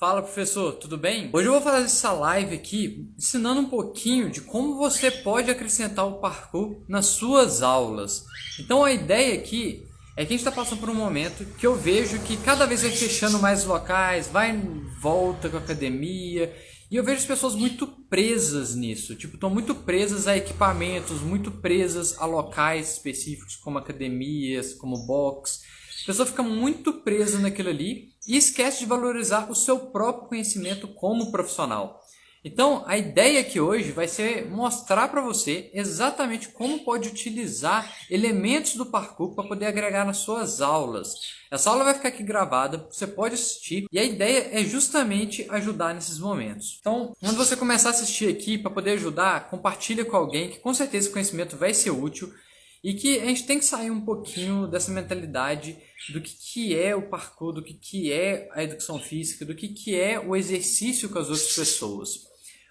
Fala, professor, tudo bem? Hoje eu vou fazer essa live aqui ensinando um pouquinho de como você pode acrescentar o parkour nas suas aulas. Então a ideia aqui é que a gente está passando por um momento que eu vejo que cada vez vai fechando mais locais, vai em volta com a academia, e eu vejo as pessoas muito presas nisso, tipo, estão muito presas a equipamentos, muito presas a locais específicos como academias, como box. A pessoa fica muito presa naquilo ali e esquece de valorizar o seu próprio conhecimento como profissional. Então, a ideia aqui hoje vai ser mostrar para você exatamente como pode utilizar elementos do parkour para poder agregar nas suas aulas. Essa aula vai ficar aqui gravada, você pode assistir e a ideia é justamente ajudar nesses momentos. Então, quando você começar a assistir aqui, para poder ajudar, compartilha com alguém que com certeza esse conhecimento vai ser útil. E que a gente tem que sair um pouquinho dessa mentalidade do que é o parkour, do que é a educação física, do que é o exercício com as outras pessoas.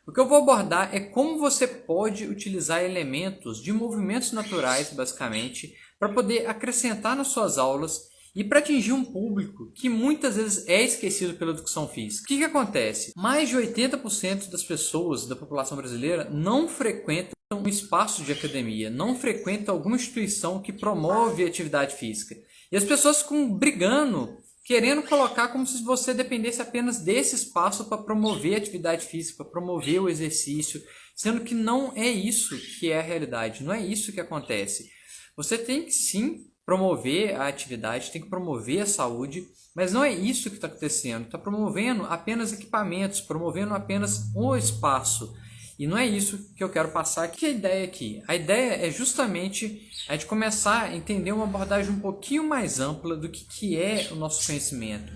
O que eu vou abordar é como você pode utilizar elementos de movimentos naturais, basicamente, para poder acrescentar nas suas aulas e para atingir um público que muitas vezes é esquecido pela educação física. O que acontece? Mais de 80% das pessoas da população brasileira não frequentam um espaço de academia, não frequentam alguma instituição que promove atividade física. E as pessoas ficam brigando, querendo colocar como se você dependesse apenas desse espaço para promover a atividade física, para promover o exercício, sendo que não é isso que é a realidade, não é isso que acontece. Você tem que sim promover a atividade, tem que promover a saúde, mas não é isso que está acontecendo. Está promovendo apenas equipamentos, promovendo apenas um espaço. E não é isso que eu quero passar. O que é a ideia aqui? A ideia é justamente a gente começar a entender uma abordagem um pouquinho mais ampla do que é o nosso conhecimento.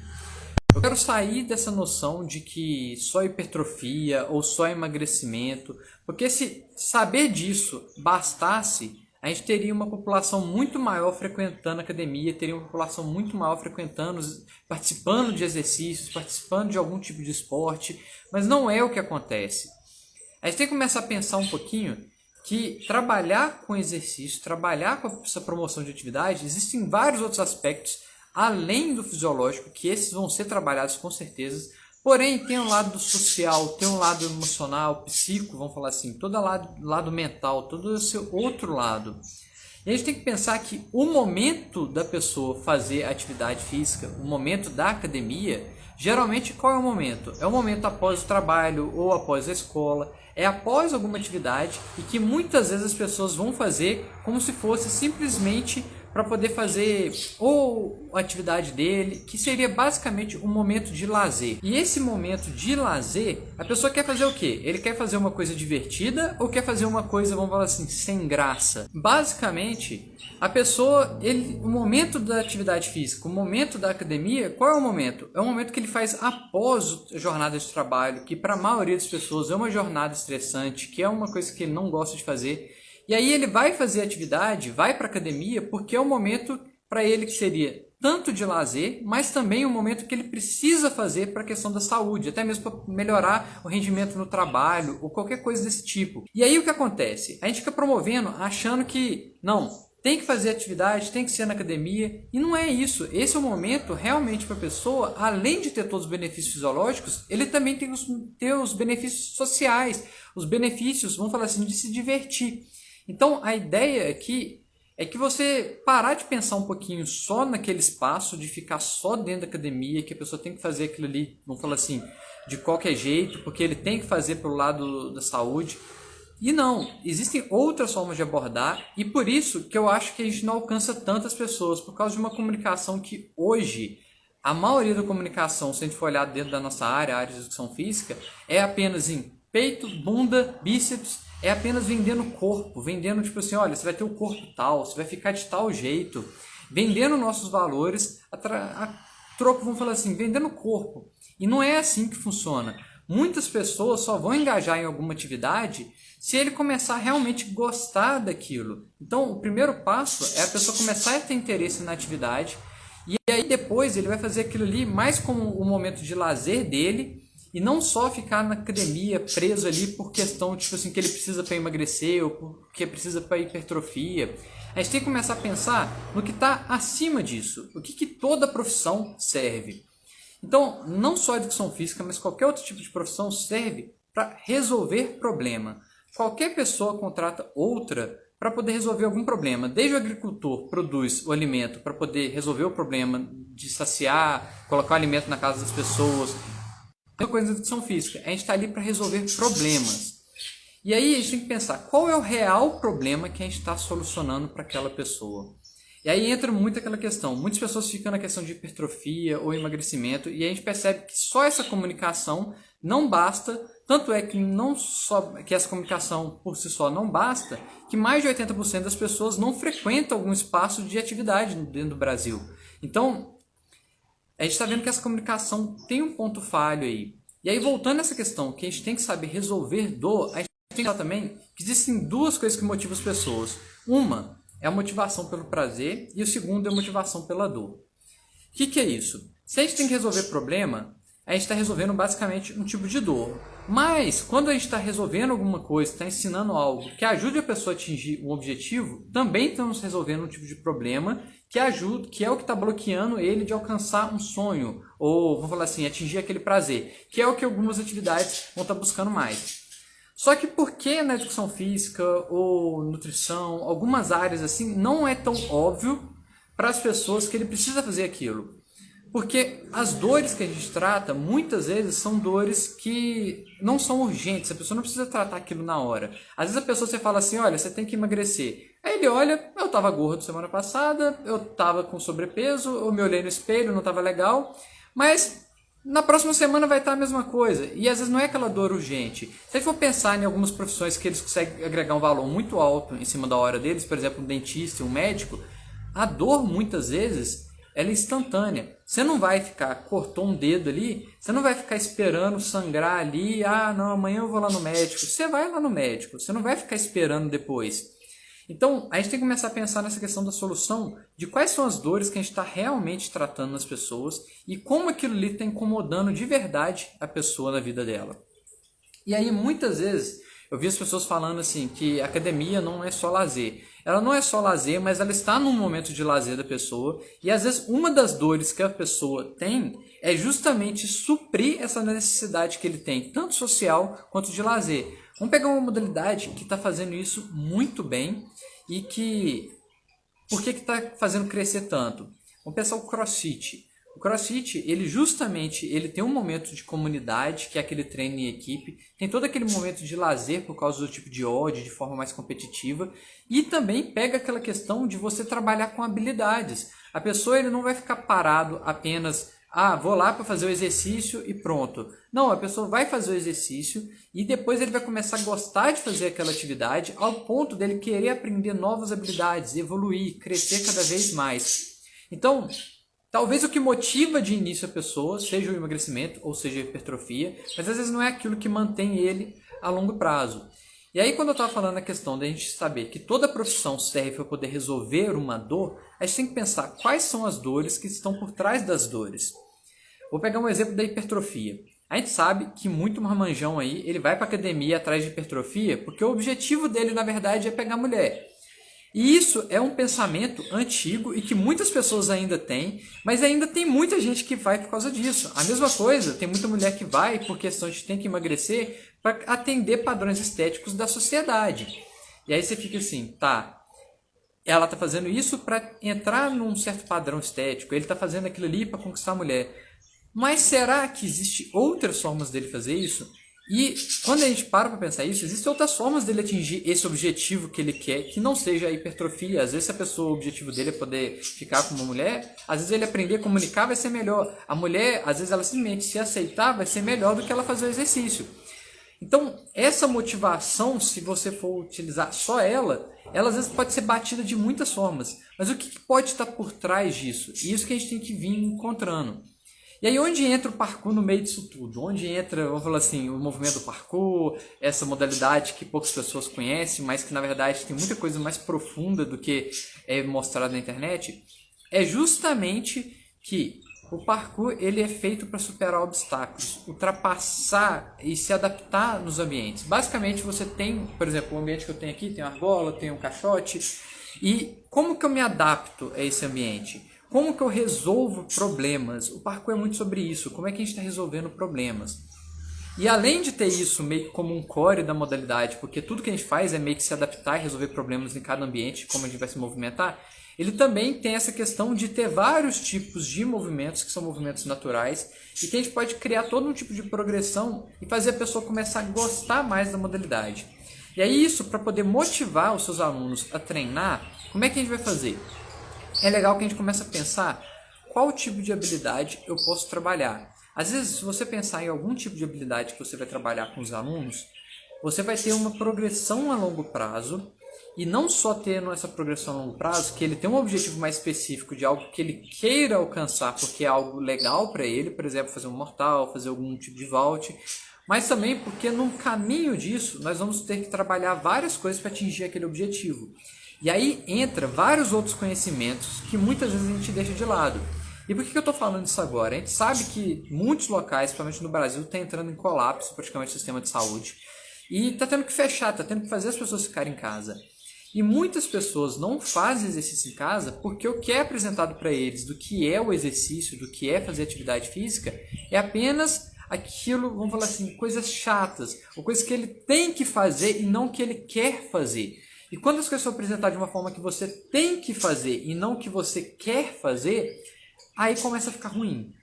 Eu quero sair dessa noção de que só hipertrofia ou só emagrecimento, porque se saber disso bastasse, a gente teria uma população muito maior frequentando a academia, teria uma população muito maior frequentando, participando de exercícios, participando de algum tipo de esporte, mas não é o que acontece. A gente tem que começar a pensar um pouquinho que trabalhar com exercício, trabalhar com essa promoção de atividade, existem vários outros aspectos além do fisiológico, que esses vão ser trabalhados com certeza, porém tem um lado social, tem um lado emocional, psíquico, vamos falar assim, todo lado mental, todo esse outro lado. E a gente tem que pensar que o momento da pessoa fazer atividade física, o momento da academia, geralmente qual é o momento? É o momento após o trabalho ou após a escola, é após alguma atividade e que muitas vezes as pessoas vão fazer como se fosse simplesmente para poder fazer ou a atividade dele, que seria basicamente um momento de lazer. E esse momento de lazer, a pessoa quer fazer o quê? Ele quer fazer uma coisa divertida ou quer fazer uma coisa, vamos falar assim, sem graça? Basicamente, a pessoa, o momento da atividade física, o momento da academia, qual é o momento? É o momento que ele faz após a jornada de trabalho, que para a maioria das pessoas é uma jornada estressante, que é uma coisa que ele não gosta de fazer. E aí ele vai fazer atividade, vai para a academia, porque é um momento para ele que seria tanto de lazer, mas também um momento que ele precisa fazer para a questão da saúde, até mesmo para melhorar o rendimento no trabalho ou qualquer coisa desse tipo. E aí o que acontece? A gente fica promovendo, achando que não, tem que fazer atividade, tem que ser na academia, e não é isso. Esse é o momento realmente para a pessoa, além de ter todos os benefícios fisiológicos, ele também tem ter os benefícios sociais, os benefícios, vamos falar assim, de se divertir. Então, a ideia aqui é que você parar de pensar um pouquinho só naquele espaço, de ficar só dentro da academia, que a pessoa tem que fazer aquilo ali, vamos falar assim, de qualquer jeito, porque ele tem que fazer pelo lado da saúde. E não, existem outras formas de abordar, e por isso que eu acho que a gente não alcança tantas pessoas, por causa de uma comunicação que hoje, a maioria da comunicação, se a gente for olhar dentro da nossa área, a área de educação física, é apenas em peito, bunda, bíceps, é apenas vendendo o corpo, vendendo tipo assim, olha, você vai ter o corpo tal, você vai ficar de tal jeito, vendendo nossos valores, a troco, vamos falar assim, vendendo o corpo. E não é assim que funciona. Muitas pessoas só vão engajar em alguma atividade se ele começar a realmente gostar daquilo. Então, o primeiro passo é a pessoa começar a ter interesse na atividade, e aí depois ele vai fazer aquilo ali mais como um momento de lazer dele, e não só ficar na academia preso ali por questão tipo assim, que ele precisa para emagrecer ou porque precisa para hipertrofia. A gente tem que começar a pensar no que está acima disso. O que toda profissão serve. Então, não só a educação física, mas qualquer outro tipo de profissão serve para resolver problema. Qualquer pessoa contrata outra para poder resolver algum problema. Desde o agricultor produz o alimento para poder resolver o problema de saciar, colocar o alimento na casa das pessoas. É uma coisa da educação física. A gente está ali para resolver problemas. E aí a gente tem que pensar qual é o real problema que a gente está solucionando para aquela pessoa. E aí entra muito aquela questão. Muitas pessoas ficam na questão de hipertrofia ou emagrecimento e a gente percebe que só essa comunicação não basta. Tanto é que não só que essa comunicação por si só não basta, que mais de 80% das pessoas não frequentam algum espaço de atividade dentro do Brasil. Então, a gente está vendo que essa comunicação tem um ponto falho aí. E aí, voltando a essa questão, que a gente tem que saber resolver dor, a gente tem que falar também que existem duas coisas que motivam as pessoas. Uma é a motivação pelo prazer e o segundo é a motivação pela dor. O que é isso? Se a gente tem que resolver problema, a gente está resolvendo basicamente um tipo de dor. Mas, quando a gente está resolvendo alguma coisa, está ensinando algo que ajude a pessoa a atingir um objetivo, também estamos resolvendo um tipo de problema que ajuda, que é o que está bloqueando ele de alcançar um sonho, ou, vamos falar assim, atingir aquele prazer, que é o que algumas atividades vão estar buscando mais. Só que por que na educação física ou nutrição, algumas áreas assim, não é tão óbvio para as pessoas que ele precisa fazer aquilo? Porque as dores que a gente trata, muitas vezes, são dores que não são urgentes. A pessoa não precisa tratar aquilo na hora. Às vezes a pessoa você fala assim, olha, você tem que emagrecer. Aí ele olha, eu estava gordo semana passada, eu estava com sobrepeso, eu me olhei no espelho, não estava legal. Mas na próxima semana vai estar a mesma coisa. E às vezes não é aquela dor urgente. Se a gente for pensar em algumas profissões que eles conseguem agregar um valor muito alto em cima da hora deles, por exemplo, um dentista e um médico, a dor muitas vezes ela é instantânea. Você não vai ficar, cortou um dedo ali, você não vai ficar esperando sangrar ali, ah, não, amanhã eu vou lá no médico. Você vai lá no médico, você não vai ficar esperando depois. Então, a gente tem que começar a pensar nessa questão da solução, de quais são as dores que a gente está realmente tratando nas pessoas e como aquilo ali está incomodando de verdade a pessoa na vida dela. E aí, muitas vezes, eu vi as pessoas falando assim, que a academia não é só lazer. Ela não é só lazer, mas ela está num momento de lazer da pessoa. E às vezes uma das dores que a pessoa tem é justamente suprir essa necessidade que ele tem, tanto social quanto de lazer. Vamos pegar uma modalidade que está fazendo isso muito bem e que... Por que está fazendo crescer tanto? Vamos pensar o CrossFit. O CrossFit, ele tem um momento de comunidade, que é aquele treino em equipe, tem todo aquele momento de lazer por causa do tipo de ódio, de forma mais competitiva, e também pega aquela questão de você trabalhar com habilidades. A pessoa ele não vai ficar parado apenas, vou lá para fazer o exercício e pronto. Não, a pessoa vai fazer o exercício e depois ele vai começar a gostar de fazer aquela atividade ao ponto dele querer aprender novas habilidades, evoluir, crescer cada vez mais. Então, talvez o que motiva de início a pessoa seja o emagrecimento ou seja a hipertrofia, mas às vezes não é aquilo que mantém ele a longo prazo. E aí quando eu estava falando a questão da gente saber que toda profissão serve para poder resolver uma dor, a gente tem que pensar quais são as dores que estão por trás das dores. Vou pegar um exemplo da hipertrofia. A gente sabe que muito marmanjão aí, ele vai para academia atrás de hipertrofia porque o objetivo dele na verdade é pegar mulher. E isso é um pensamento antigo e que muitas pessoas ainda têm, mas ainda tem muita gente que vai por causa disso. A mesma coisa, tem muita mulher que vai por questão de ter que emagrecer para atender padrões estéticos da sociedade. E aí você fica assim, tá, ela tá fazendo isso para entrar num certo padrão estético, ele tá fazendo aquilo ali para conquistar a mulher. Mas será que existem outras formas dele fazer isso? E quando a gente para pensar isso, existem outras formas dele atingir esse objetivo que ele quer, que não seja a hipertrofia. Às vezes se a pessoa, o objetivo dele é poder ficar com uma mulher, às vezes ele aprender a comunicar vai ser melhor. A mulher, às vezes ela simplesmente se aceitar vai ser melhor do que ela fazer o exercício. Então, essa motivação, se você for utilizar só ela às vezes pode ser batida de muitas formas. Mas o que pode estar por trás disso? E isso que a gente tem que vir encontrando. E aí onde entra o parkour no meio disso tudo? Onde entra, vamos falar assim, o movimento do parkour, essa modalidade que poucas pessoas conhecem, mas que na verdade tem muita coisa mais profunda do que é mostrado na internet? É justamente que o parkour ele é feito para superar obstáculos, ultrapassar e se adaptar nos ambientes. Basicamente você tem, por exemplo, o ambiente que eu tenho aqui, tem uma argola, tem um caixote, e como que eu me adapto a esse ambiente? como que eu resolvo problemas? O parkour é muito sobre isso, como é que a gente está resolvendo problemas. E além de ter isso meio que como um core da modalidade, porque tudo que a gente faz é meio que se adaptar e resolver problemas em cada ambiente, como a gente vai se movimentar, ele também tem essa questão de ter vários tipos de movimentos, que são movimentos naturais, e que a gente pode criar todo um tipo de progressão e fazer a pessoa começar a gostar mais da modalidade. E aí isso, para poder motivar os seus alunos a treinar, como é que a gente vai fazer? É legal que a gente comece a pensar qual tipo de habilidade eu posso trabalhar. Às vezes, se você pensar em algum tipo de habilidade que você vai trabalhar com os alunos, você vai ter uma progressão a longo prazo, e não só tendo essa progressão a longo prazo, que ele tem um objetivo mais específico de algo que ele queira alcançar, porque é algo legal para ele, por exemplo, fazer um mortal, fazer algum tipo de vault, mas também porque no caminho disso, nós vamos ter que trabalhar várias coisas para atingir aquele objetivo. E aí entra vários outros conhecimentos que muitas vezes a gente deixa de lado. E por que eu estou falando isso agora? A gente sabe que muitos locais, principalmente no Brasil, estão entrando em colapso praticamente o sistema de saúde. E está tendo que fechar, está tendo que fazer as pessoas ficarem em casa. E muitas pessoas não fazem exercício em casa porque o que é apresentado para eles do que é o exercício, do que é fazer atividade física, é apenas aquilo, vamos falar assim, coisas chatas, ou coisas que ele tem que fazer e não que ele quer fazer. E quando as coisas são apresentadas de uma forma que você tem que fazer e não que você quer fazer, aí começa a ficar ruim.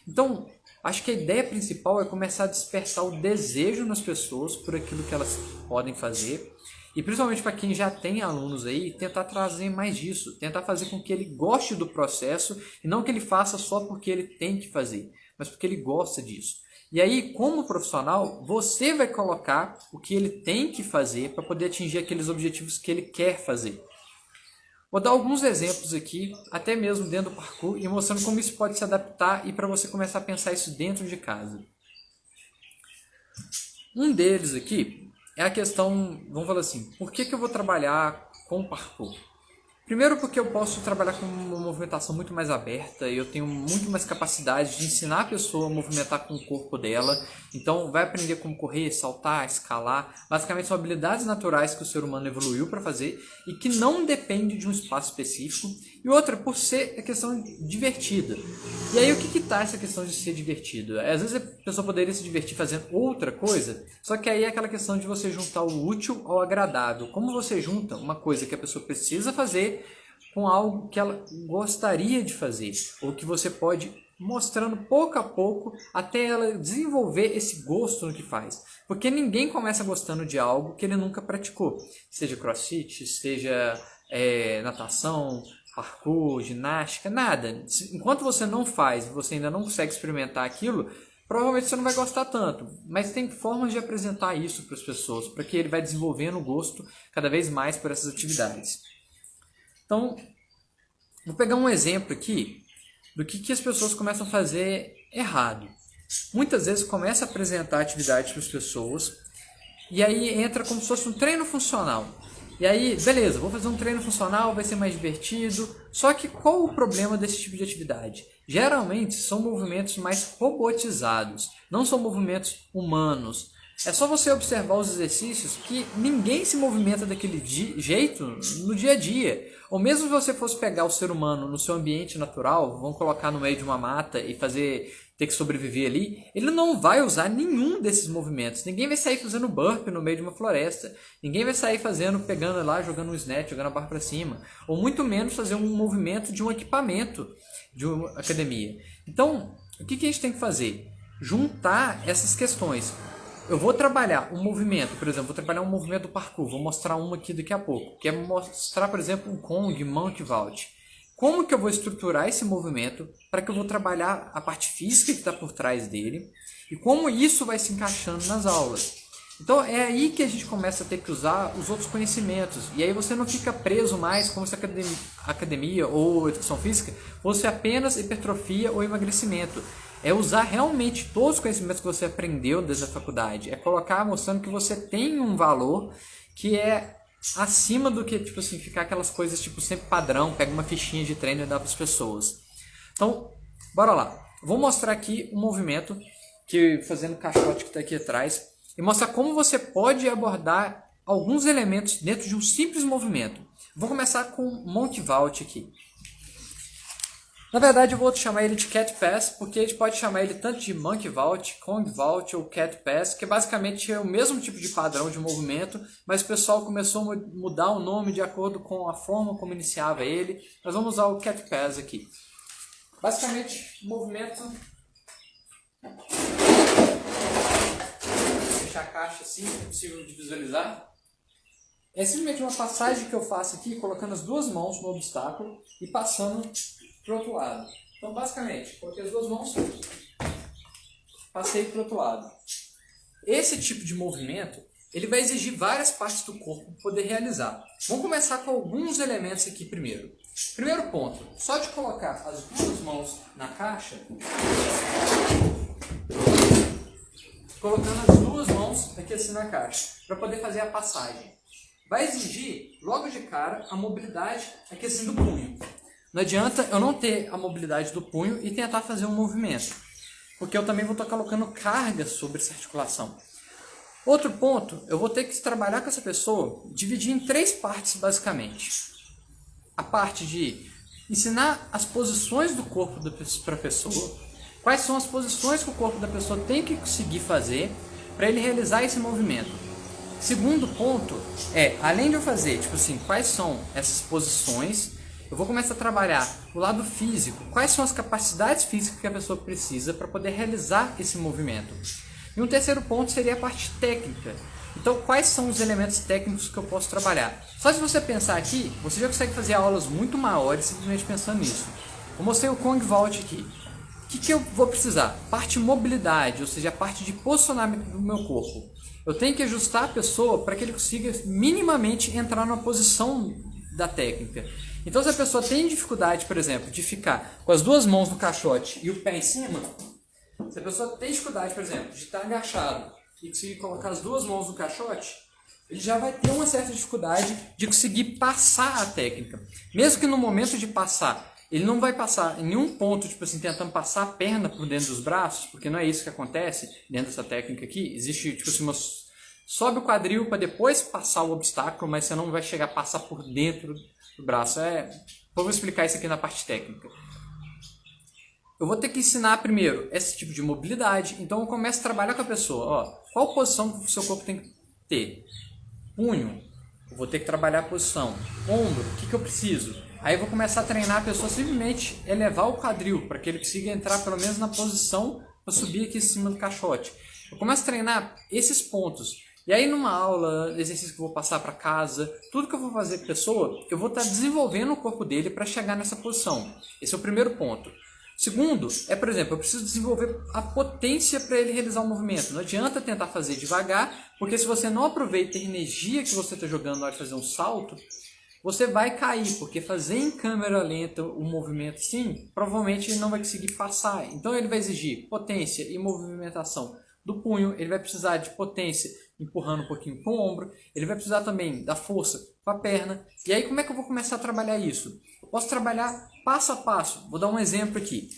Então, acho que a ideia principal é começar a despertar o desejo nas pessoas por aquilo que elas podem fazer. E principalmente para quem já tem alunos aí, tentar trazer mais disso. Tentar fazer com que ele goste do processo e não que ele faça só porque ele tem que fazer, mas porque ele gosta disso. E aí, como profissional, você vai colocar o que ele tem que fazer para poder atingir aqueles objetivos que ele quer fazer. Vou dar alguns exemplos aqui, até mesmo dentro do parkour, e mostrando como isso pode se adaptar e para você começar a pensar isso dentro de casa. Um deles aqui é a questão, vamos falar assim, por que eu vou trabalhar com parkour? Primeiro porque eu posso trabalhar com uma movimentação muito mais aberta, eu tenho muito mais capacidade de ensinar a pessoa a movimentar com o corpo dela, então vai aprender como correr, saltar, escalar, basicamente são habilidades naturais que o ser humano evoluiu para fazer e que não depende de um espaço específico, e outra por ser a questão divertida. E aí o que está essa questão de ser divertido? Às vezes a pessoa poderia se divertir fazendo outra coisa, só que aí é aquela questão de você juntar o útil ao agradável. Como você junta uma coisa que a pessoa precisa fazer com algo que ela gostaria de fazer, ou que você pode mostrando pouco a pouco até ela desenvolver esse gosto no que faz. Porque ninguém começa gostando de algo que ele nunca praticou, seja crossfit, seja natação, parkour, ginástica, nada. Enquanto você não faz, você ainda não consegue experimentar aquilo, provavelmente você não vai gostar tanto, mas tem formas de apresentar isso para as pessoas, para que ele vai desenvolvendo o gosto cada vez mais por essas atividades. Então, vou pegar um exemplo aqui do que as pessoas começam a fazer errado. Muitas vezes começa a apresentar atividades para as pessoas e aí entra como se fosse um treino funcional. E aí, beleza, vou fazer um treino funcional, vai ser mais divertido. Só que qual o problema desse tipo de atividade? Geralmente são movimentos mais robotizados, não são movimentos humanos. É só você observar os exercícios que ninguém se movimenta daquele jeito no dia a dia. Ou mesmo se você fosse pegar o ser humano no seu ambiente natural, vamos colocar no meio de uma mata e ter que sobreviver ali, ele não vai usar nenhum desses movimentos. Ninguém vai sair fazendo burpee no meio de uma floresta. Ninguém vai sair pegando lá, jogando um snatch, jogando a barra para cima. Ou muito menos fazer um movimento de um equipamento de uma academia. Então, o que a gente tem que fazer? Juntar essas questões. Eu vou trabalhar um movimento, por exemplo, vou trabalhar um movimento do parkour, vou mostrar um aqui daqui a pouco, que é mostrar, por exemplo, um Kong, Monkey Vault. Como que eu vou estruturar esse movimento para que eu vou trabalhar a parte física que está por trás dele e como isso vai se encaixando nas aulas. Então é aí que a gente começa a ter que usar os outros conhecimentos e aí você não fica preso mais como se a academia ou educação física fosse apenas hipertrofia ou emagrecimento. É usar realmente todos os conhecimentos que você aprendeu desde a faculdade. É colocar mostrando que você tem um valor que é acima do que tipo assim, ficar aquelas coisas tipo sempre padrão, pega uma fichinha de treino e dá para as pessoas. Então, bora lá. Vou mostrar aqui um movimento que fazendo o caixote que está aqui atrás e mostrar como você pode abordar alguns elementos dentro de um simples movimento. Vou começar com Monkey Vault aqui. Na verdade, eu vou chamar ele de Cat Pass, porque a gente pode chamar ele tanto de Monkey Vault, Kong Vault ou Cat Pass, que basicamente é o mesmo tipo de padrão de movimento, mas o pessoal começou a mudar o nome de acordo com a forma como iniciava ele. Nós vamos usar o Cat Pass aqui. Basicamente, movimento... Vou deixar a caixa assim, é possível de visualizar. É simplesmente uma passagem que eu faço aqui, colocando as duas mãos no obstáculo e passando para o outro lado. Então, basicamente, coloquei as duas mãos, passei para o outro lado. Esse tipo de movimento, ele vai exigir várias partes do corpo para poder realizar. Vamos começar com alguns elementos aqui primeiro. Primeiro ponto, só de colocar as duas mãos na caixa, colocando as duas mãos aqui assim na caixa, para poder fazer a passagem. Vai exigir, logo de cara, a mobilidade aqui assim do punho. Não adianta eu não ter a mobilidade do punho e tentar fazer um movimento, porque eu também vou estar colocando carga sobre essa articulação. Outro ponto, eu vou ter que trabalhar com essa pessoa, dividir em 3 partes basicamente. A parte de ensinar as posições do corpo para a pessoa, quais são as posições que o corpo da pessoa tem que conseguir fazer para ele realizar esse movimento. Segundo ponto é, além de eu fazer, tipo assim, quais são essas posições, eu vou começar a trabalhar o lado físico, quais são as capacidades físicas que a pessoa precisa para poder realizar esse movimento. E um terceiro ponto seria a parte técnica. Então, quais são os elementos técnicos que eu posso trabalhar? Só se você pensar aqui, você já consegue fazer aulas muito maiores simplesmente pensando nisso. Eu mostrei o Kong Vault aqui. O que eu vou precisar? Parte mobilidade, ou seja, a parte de posicionamento do meu corpo. Eu tenho que ajustar a pessoa para que ele consiga minimamente entrar na posição da técnica. Então, se a pessoa tem dificuldade, por exemplo, de ficar com as duas mãos no caixote e o pé em cima, se a pessoa tem dificuldade, por exemplo, de estar agachado e conseguir colocar as duas mãos no caixote, ele já vai ter uma certa dificuldade de conseguir passar a técnica. Mesmo que no momento de passar, ele não vai passar em nenhum ponto, tipo assim, tentando passar a perna por dentro dos braços, porque não é isso que acontece dentro dessa técnica aqui. Existe, tipo assim, sobe o quadril para depois passar o obstáculo, mas você não vai chegar a passar por dentro do braço. Vou explicar isso aqui na parte técnica. Eu vou ter que ensinar primeiro esse tipo de mobilidade, então eu começo a trabalhar com a pessoa. Ó, qual posição que o seu corpo tem que ter? Punho, eu vou ter que trabalhar a posição. Ombro, o que eu preciso? Aí eu vou começar a treinar a pessoa simplesmente elevar o quadril, para que ele consiga entrar pelo menos na posição para subir aqui em cima do caixote. Eu começo a treinar esses pontos. E aí numa aula, exercício que eu vou passar para casa, tudo que eu vou fazer com a pessoa, eu vou estar desenvolvendo o corpo dele para chegar nessa posição. Esse é o primeiro ponto. Segundo, por exemplo, eu preciso desenvolver a potência para ele realizar o movimento. Não adianta tentar fazer devagar, porque se você não aproveita a energia que você está jogando na hora de fazer um salto, você vai cair, porque fazer em câmera lenta o movimento assim, provavelmente ele não vai conseguir passar. Então ele vai exigir potência e movimentação do punho, ele vai precisar de potência empurrando um pouquinho com o ombro, ele vai precisar também da força com a perna. E aí como é que eu vou começar a trabalhar isso? Eu posso trabalhar passo a passo. Vou dar um exemplo aqui.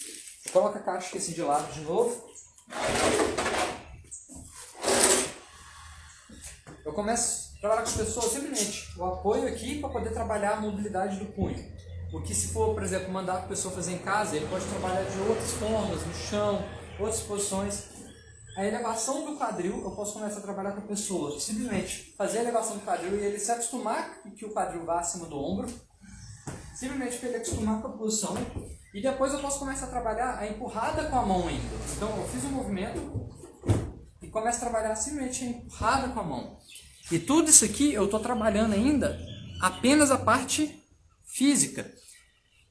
Coloca a caixa aqui assim de lado de novo. Eu começo a trabalhar com a pessoa simplesmente o apoio aqui para poder trabalhar a mobilidade do punho. Porque se for, por exemplo, mandar a pessoa fazer em casa, ele pode trabalhar de outras formas, no chão, outras posições. A elevação do quadril, eu posso começar a trabalhar com a pessoa. Simplesmente fazer a elevação do quadril e ele se acostumar que o quadril vá acima do ombro. Simplesmente para ele acostumar com a posição. E depois eu posso começar a trabalhar a empurrada com a mão ainda. Então eu fiz um movimento e começo a trabalhar simplesmente a empurrada com a mão. E tudo isso aqui eu estou trabalhando ainda apenas a parte física.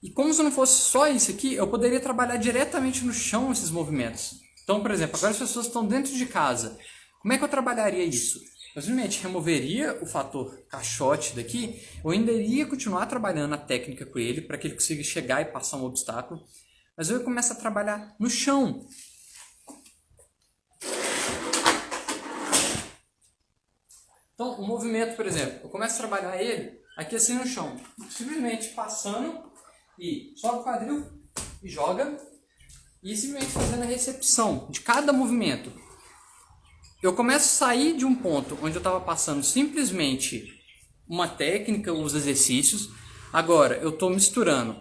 E como se não fosse só isso aqui, eu poderia trabalhar diretamente no chão esses movimentos. Então, por exemplo, agora as pessoas estão dentro de casa. Como é que eu trabalharia isso? Eu simplesmente removeria o fator caixote daqui, eu ainda iria continuar trabalhando a técnica com ele para que ele consiga chegar e passar um obstáculo, mas eu começo a trabalhar no chão. Então, o movimento, por exemplo, eu começo a trabalhar ele aqui assim no chão, simplesmente passando e sobe o quadril e joga, e simplesmente fazendo a recepção de cada movimento. Eu começo a sair de um ponto onde eu estava passando simplesmente uma técnica, os exercícios. Agora eu estou misturando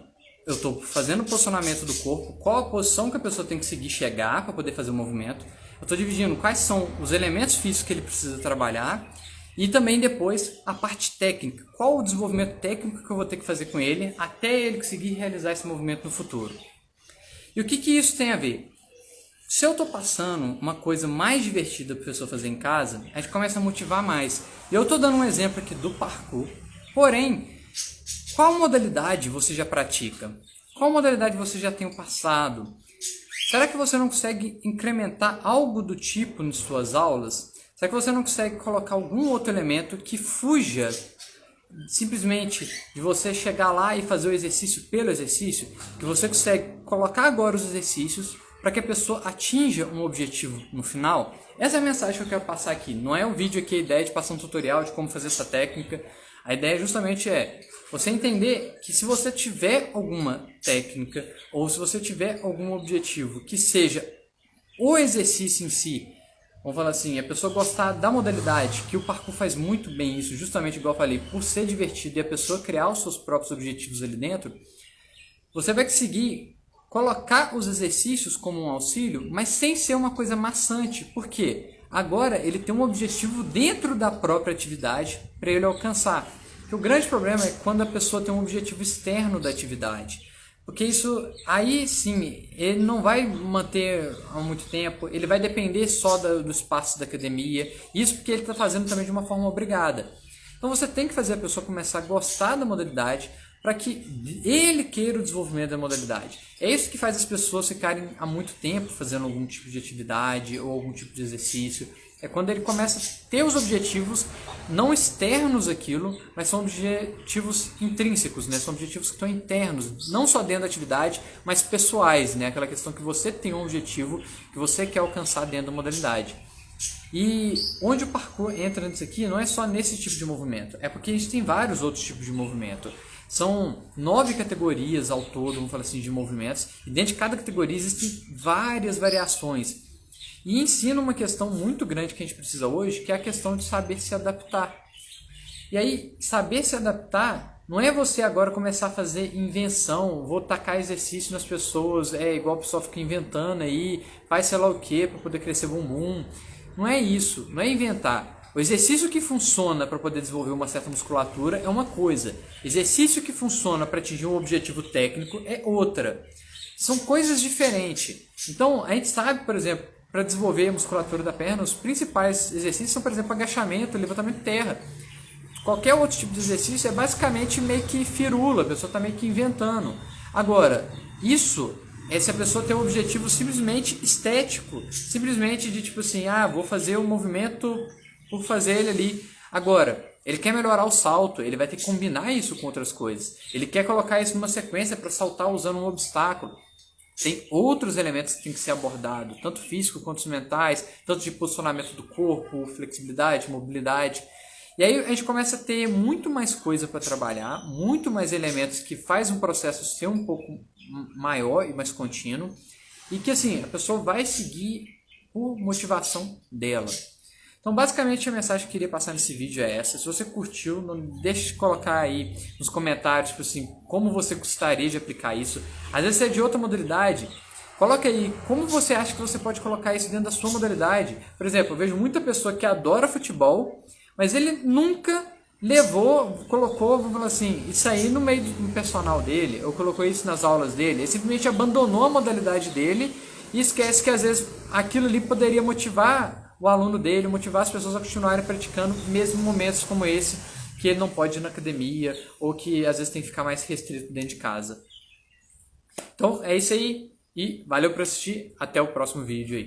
eu estou fazendo o posicionamento do corpo, qual a posição que a pessoa tem que seguir chegar para poder fazer o movimento. Eu estou dividindo quais são os elementos físicos que ele precisa trabalhar e também depois a parte técnica. Qual o desenvolvimento técnico que eu vou ter que fazer com ele até ele conseguir realizar esse movimento no futuro. E o que isso tem a ver? Se eu estou passando uma coisa mais divertida para a pessoa fazer em casa, a gente começa a motivar mais. E eu estou dando um exemplo aqui do parkour, porém, qual modalidade você já pratica? Qual modalidade você já tem passado? Será que você não consegue incrementar algo do tipo nas suas aulas? Será que você não consegue colocar algum outro elemento que fuja simplesmente de você chegar lá e fazer o exercício pelo exercício? Que você consegue colocar agora os exercícios para que a pessoa atinja um objetivo no final? Essa é a mensagem que eu quero passar aqui. Não é um vídeo aqui, a ideia de passar um tutorial de como fazer essa técnica. A ideia justamente é você entender que se você tiver alguma técnica ou se você tiver algum objetivo que seja o exercício em si, vamos falar assim, a pessoa gostar da modalidade, que o parkour faz muito bem isso, justamente igual eu falei, por ser divertido e a pessoa criar os seus próprios objetivos ali dentro, você vai conseguir colocar os exercícios como um auxílio, mas sem ser uma coisa maçante. Por quê? Agora ele tem um objetivo dentro da própria atividade para ele alcançar. Porque o grande problema é quando a pessoa tem um objetivo externo da atividade. Porque isso, aí sim, ele não vai manter há muito tempo, ele vai depender só do espaço da academia. Isso porque ele está fazendo também de uma forma obrigada. Então você tem que fazer a pessoa começar a gostar da modalidade para que ele queira o desenvolvimento da modalidade. É isso que faz as pessoas ficarem há muito tempo fazendo algum tipo de atividade ou algum tipo de exercício. É quando ele começa a ter os objetivos não externos àquilo, mas são objetivos intrínsecos, né? São objetivos que estão internos, não só dentro da atividade, mas pessoais, né? Aquela questão que você tem um objetivo que você quer alcançar dentro da modalidade. E onde o parkour entra nisso aqui não é só nesse tipo de movimento, é porque a gente tem vários outros tipos de movimento. São 9 categorias ao todo, vamos falar assim, de movimentos, e dentro de cada categoria existem várias variações. E ensina uma questão muito grande que a gente precisa hoje, que é a questão de saber se adaptar. E aí, saber se adaptar não é você agora começar a fazer invenção, vou tacar exercício nas pessoas, igual o pessoal fica inventando aí, faz sei lá o que para poder crescer bumbum. Não é isso, não é inventar. O exercício que funciona para poder desenvolver uma certa musculatura é uma coisa. Exercício que funciona para atingir um objetivo técnico é outra. São coisas diferentes. Então, a gente sabe, por exemplo, para desenvolver a musculatura da perna, os principais exercícios são, por exemplo, agachamento, levantamento de terra. Qualquer outro tipo de exercício é basicamente meio que firula, a pessoa está meio que inventando. Agora, isso é se a pessoa tem um objetivo simplesmente estético, simplesmente de tipo assim, vou fazer o movimento por fazer ele ali. Agora, ele quer melhorar o salto, ele vai ter que combinar isso com outras coisas. Ele quer colocar isso numa sequência para saltar usando um obstáculo. Tem outros elementos que tem que ser abordados, tanto físico quanto os mentais, tanto de posicionamento do corpo, flexibilidade, mobilidade. E aí a gente começa a ter muito mais coisa para trabalhar, muito mais elementos que faz um processo ser um pouco maior e mais contínuo, e que assim, a pessoa vai seguir por motivação dela. Então basicamente a mensagem que eu queria passar nesse vídeo é essa. Se você curtiu, não deixe de colocar aí nos comentários, tipo assim, como você gostaria de aplicar isso. Às vezes você é de outra modalidade, coloca aí como você acha que você pode colocar isso dentro da sua modalidade. Por exemplo, eu vejo muita pessoa que adora futebol, mas ele nunca colocou, vamos falar assim, isso aí no meio do personal dele, ou colocou isso nas aulas dele. Ele simplesmente abandonou a modalidade dele e esquece que às vezes aquilo ali poderia motivar o aluno dele, motivar as pessoas a continuarem praticando, mesmo em momentos como esse, que ele não pode ir na academia, ou que às vezes tem que ficar mais restrito dentro de casa. Então é isso aí, e valeu por assistir, até o próximo vídeo aí.